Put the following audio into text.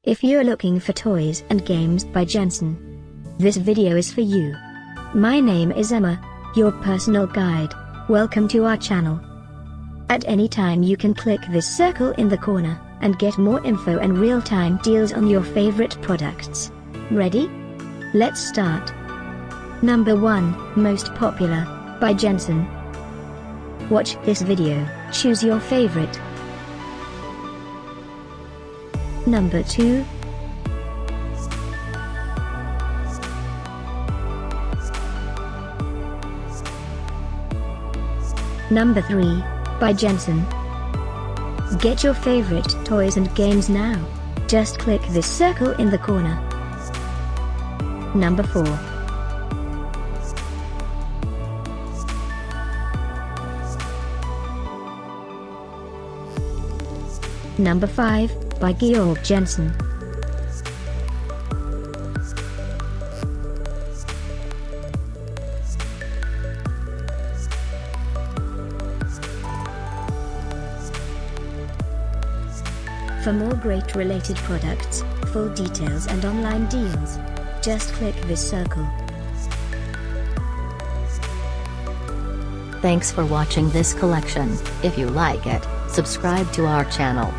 If you're looking for toys and games by Jensen, this video is for you. My name is Emma, your personal guide. Welcome to our channel. At any time you can click this circle in the corner, and get more info and real-time deals on your favorite products. Ready? Let's start. Number 1, Most Popular, by Jensen. Watch this video, choose your favorite. Number 2. Number 3, by Jensen. Get your favorite toys and games now. Just click this circle in the corner. Number 4. Number 5, by Georg Jensen. For more great related products, full details and online deals, just click this circle. Thanks for watching this collection. If you like it, subscribe to our channel.